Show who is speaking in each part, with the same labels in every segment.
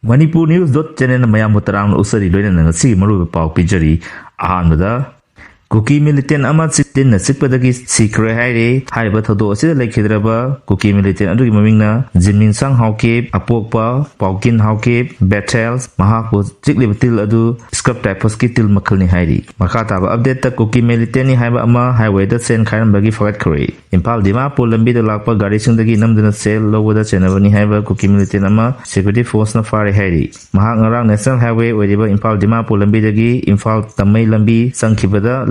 Speaker 1: Manipur News.channel mayam hutaram usari loina ngasi maru pau pijari ahanbada Kuki militant ama sitin na sikpadagi sikre haire haiba thodo asida lekhidraba Kuki militant adugi mamingna Jinmin Sang Hauke Apokpa Paukin Hauke Battles Mahapo Chiklibatil adu Scrap Typos ki til makhalni hairi makata ba update ta Kuki militant ni haiba ama highway da sen khairam bagi fagat khore Impal Dimapur lambi da lakpa gari singdagi namdana sel lowada chenabani haiba Kuki militant ama security force na fare hairi mahak ngarang national highway oidiba Impal Dimapur lambi dagi Impal Tamai lambi sangkhibada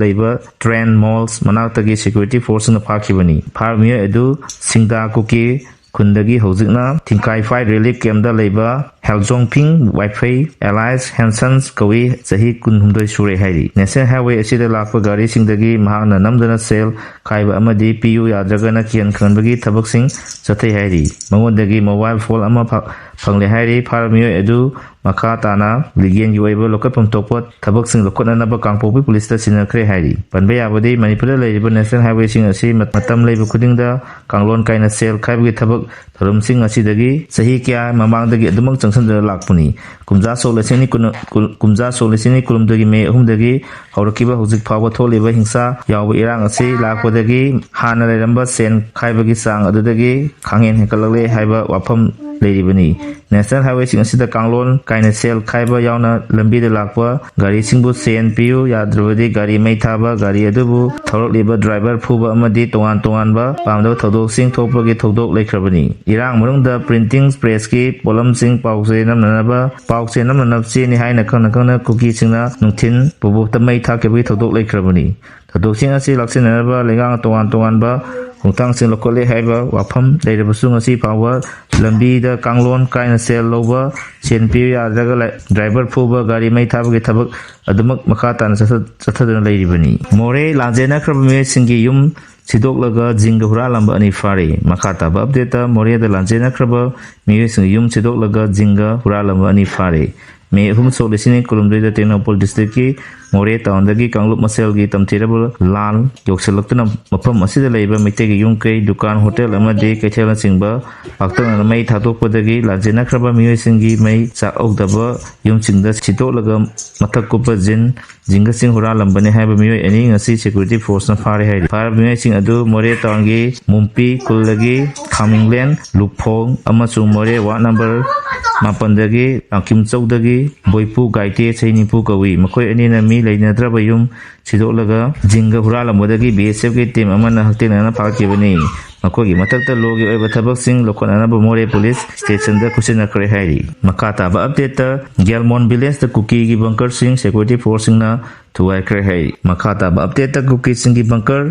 Speaker 1: Trend Malls Manatagi Security Force na Pakibani. Parmiya edu Singda Kuki Kundagi Hozikna Tinkai Fight Relief Camp da Labor Heljongping Wi-Fi Allies Hansons Kawi Sahi Kunhumdoi Sure Hairi. National Highway asida lakpa gari singdagi mahakna namdana sel kaiba amadi PU yadragana kian khanbagi thabak sing sathai hairi. Mangondagi mobile phone ama phangle hairi Parmiya edu Makatana Ligian Yuiba local pamtokpot thabak sing lokona naba kangpopi police ta sinakre hairi. Panbe abadi Manipur laiba National Highway sing asi matam laiba khudingda kanglon kaina sel kaibagi thabak tharum sing asidagi sahi kya mamangdagi adumang changsan lakpuni kumja solesini kulumdagi me ahumdagi haurakiba hojik phawa tholiba hingsa yawa irang asi lakpodagi hana lairamba sen khaibagi sang adudagi khangen hekalale haiba wafam leiribani National Highway sing asida kanglon kaina sel khaiba yauna lambi da lakpa gari singbu sen piu yadrwadi gari mai thaba gari adubu thorok liba driver phuba amadi tongan ba pamdo thodok sing thopagi thodok lekhrabani irang manungda printing press ki polam sing paukse namnaba paukse namnabchi ni haina khana kuki singna nungthin bubu tamai thakebagi thodok lekhrabani thodok sing asi laksinaba lengang tongan ba Hutang sing lokole haiba wafam leirabasung asi pawa lambi da kanglon kaina sel loba chen pi yadraga driver phuba gari mai thabagi thabak adumak makatan sathadana leiribani more lanjena krabme singi yum Sidoklaga jinga hura lamba ani fare makata ba update more da lanjena kraba mi sing yum sidoklaga jinga hura lamba ani fare me hum solisini kulumdoi da Tenapol district ki more town dagi kanglup masel gi tamthirabul lan yokselakna mapam asida leiba mitegi yungkei dukan hotel amadi kaithelan singba paktang mai thadok podagi lajena kraba mi singi mai cha okdaba yum singda chitolaga mathak kupa jinga sing hura lambani haiba mi ani ngasi security force na fare hai far mi sing adu more town gi mumpi kullagi khaminglen lupong amasung more wa number mapandagi kimchokdagi boipu gaite chainipu kawi makoi ani na mi leinadraba yum sidolaga jinga huralambodagi BSF ki team amana haktina na pakibani makogi matakta logi oiba thabak sing lokona ba more police station da kusina kare hairi makata ba update ta Gelmon village da Kuki gi bunker sing security force na tuai kare hai makata ba update ta Kuki sing gi bunker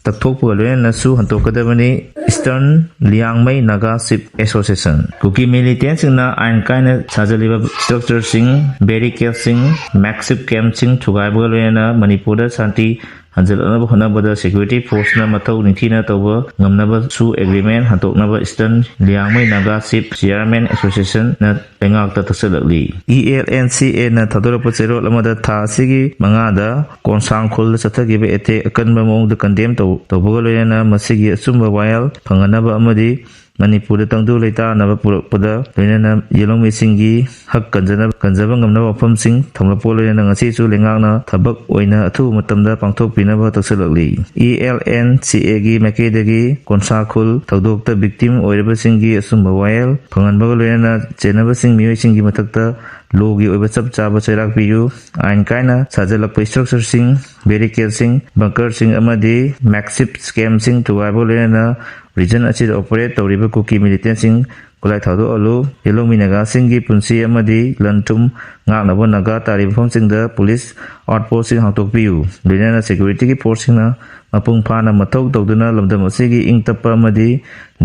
Speaker 1: takthokpu loina su hantokadabani Eastern Liangmai Naga Sip Association Kuki militant singna ain kaina sajaliba structure sing barricade sing maxip camp sing thugaiba loina Manipur da santi hanjalana bhana security force na mathau nithina toba ngamnaba su agreement hantoknaba Eastern Liangmai Naga Sip Chairman Association na pengak ta tasalakli ELNCA na thadorapa chero lamada tha sigi mangada konsang khul sathagibe ete akanba mong de condemn toba loina masigi asumba wayal phanganaba amadi Manipur tangdu leita na purakpada loina yelong mesingi hak kanjaba ngamna wafam sing thamlapo loina ngasi su lengang na thabak oina athu matamda pangthok pinaba taksalakli ELNCA gi makedagi konsakhul tawdokta victim oiraba singi asumba wayal phanganba loina chenaba sing mioi singi matakta logi oiba chap chaba chairak piyu ain kaina sajalak structure sing barricade sing bunker sing amadi maxip scam sing tuwaibo loina region achid operate tawriba Kuki militant sing kulai thado alu yelong minaga singi punsi amadi lantum ngaknabo naga taribhom singda police outpost sing hangtok piu lina security ki force na mapung phana mathok tawduna lamdam asigi ingtapa amadi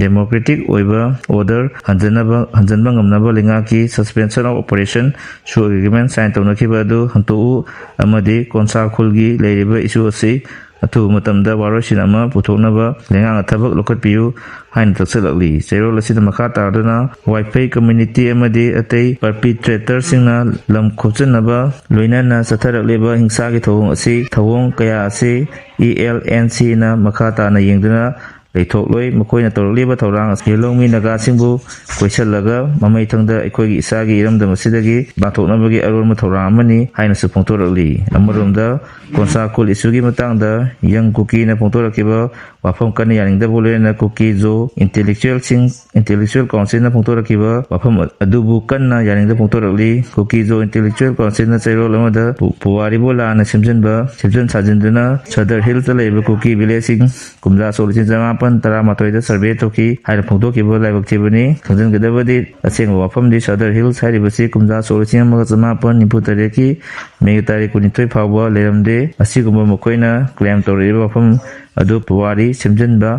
Speaker 1: democratic oiba order hanjanba ngamnaba linga ki suspension of operation su agreement sign tawnakiba du hantu amadi konsa khulgi leiriba issue asi athu matamda warosin ama puthoknaba lengang thabak lokat piu hain taksalakli zero lasida makata aduna Wi-Fi community amadi atei perpetrator singna lam khochanaba loinana satharakliba hingsa gi thawong asi thawong kaya asi ELNC na makata na yengduna ꯂꯩꯊꯣꯛꯂꯣꯏ ꯃꯈꯣꯏꯅ ꯇꯧꯔꯛꯂꯤꯕ ꯊꯧꯔꯥꯡ ꯌꯦꯜꯂꯣꯡꯃꯤ ꯅꯥꯒꯥꯁꯤꯡꯕꯨ ꯀꯣꯏꯁꯜꯂꯒ ꯃꯃꯩ ꯊꯪꯗ ꯑꯩꯈꯣꯏꯒꯤ ꯏꯁꯥꯒꯤ ꯏꯔꯝꯗꯝ ꯑꯁꯤꯗꯒꯤ ꯕꯥꯟꯊꯣꯛꯅꯕꯒꯤ ꯑꯔꯣꯟꯕ ꯊꯧꯔꯥꯡ ꯑꯃꯅꯤ ꯍꯥꯏꯅꯁꯨ ꯐꯣꯡꯗꯣꯔꯛꯂꯤ ꯑꯃꯔꯣꯝꯗ ꯀꯣꯟꯁꯥ ꯈꯨꯜ ꯏꯁꯨꯒꯤ ꯃꯇꯥꯡꯗ ꯌꯪ ꯀꯨꯀꯤꯅ ꯐꯣꯡꯗꯣꯔꯛꯈꯤꯕ ꯋꯥꯐꯝ ꯀꯟꯅ ꯌꯥꯅꯤꯡꯗꯕ ꯂꯣꯏꯅꯅ ꯀꯨꯀꯤ ꯖꯣ ꯏꯟꯇꯦꯂꯦꯛꯆꯨꯑꯦꯜ ꯀꯥꯎꯟꯁꯤꯜꯅ ꯐꯣꯡꯗꯣꯔꯛꯈꯤꯕ ꯋꯥꯐꯝ ꯑꯗꯨꯕꯨ ꯀꯟꯅ ꯌꯥꯅꯤꯡꯗꯕ ꯐꯣꯡꯗꯣꯔꯛꯂꯤ ꯀꯨꯀꯤ ꯖꯣ ꯏꯟꯇꯦꯂꯦꯛꯆꯨꯑꯦꯜ ꯀꯥꯎꯟꯁꯤꯜꯅ ꯆꯩꯔꯣꯜ ꯑꯃꯗ ꯄꯨꯋꯥꯔꯤꯕꯨ ꯂꯥꯟꯅ ꯁꯦꯝꯖꯤꯟ ꯁꯥꯖꯤꯟꯗꯨꯅ ꯁꯗꯔ ꯍꯤꯜꯁꯇ ꯂꯩꯕ ꯀꯨꯀꯤ ꯚꯤꯂꯦꯖꯁꯤꯡ ꯀꯨꯝꯖꯥ ꯁꯣꯛ 1913ꯗ ꯁꯔꯚꯦ ꯇꯧꯈꯤ ꯍꯥꯏꯅ ꯐꯣꯡꯗꯣꯛꯈꯤꯕ ꯂꯥꯏꯕꯛ ꯊꯤꯕꯅꯤ ꯈꯪꯖꯤꯟꯒꯗꯕꯗꯤ ꯑꯁꯦꯡꯕ ꯋꯥꯐꯝꯗꯤ ꯁꯗꯔ ꯍꯤꯜꯁ ꯍꯥꯏꯔꯤꯕꯁꯤ ꯀꯨꯝꯖꯥ ꯁꯣꯛ 1998ꯀꯤ ꯃꯦꯒꯤ ꯇꯥꯔꯤꯛ 12 ꯐꯥꯎꯕ ꯂꯩꯔꯝꯗꯦ ꯑꯁꯤꯒꯨꯝꯕ ꯃꯈꯣꯏꯅ ꯀ꯭ꯂꯦꯝ ꯇꯧꯔꯤꯕ ꯋꯥꯐꯝ ꯑꯗꯨ ꯄꯨꯋꯥꯔꯤ ꯁꯦꯝꯖꯤꯟꯕ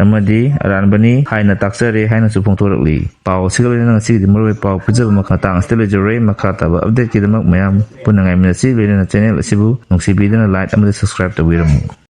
Speaker 1: ꯑꯃꯗꯤ ꯑꯔꯥꯟꯕꯅꯤ ꯍꯥꯏꯅ ꯇꯥꯛꯆꯔꯦ ꯍꯥꯏꯅꯁꯨ ꯐꯣꯡꯗꯣꯔꯛꯂꯤ ꯄꯥꯎ ꯑꯁꯤꯒ ꯂꯣꯏꯅꯅ ꯉꯁꯤꯒꯤꯗꯤ ꯃꯔꯨꯑꯣꯏꯕ ꯄꯥꯎ ꯄꯤꯖꯕ ꯃꯇꯥꯡ ꯑꯁꯤꯗ ꯂꯣꯏꯖꯔꯦ ꯃꯈꯥ ꯇꯥꯕ ꯑꯞꯗꯦꯠꯀꯤꯗꯃꯛ ꯃꯌꯥꯝ ꯄꯨꯟꯅ ꯉꯥꯏꯃꯤꯟꯅꯁꯤ ꯂꯣꯏꯅꯅ ꯆꯦꯅꯦꯜ ꯑꯁꯤꯕꯨ ꯅꯨꯡꯁꯤꯕꯤꯗꯨꯅ ꯂꯥꯏꯛ ꯑꯃꯗꯤ ꯁꯕꯁꯀ꯭ꯔꯥꯏꯕ ꯇꯧꯕꯤꯔꯝꯃꯨ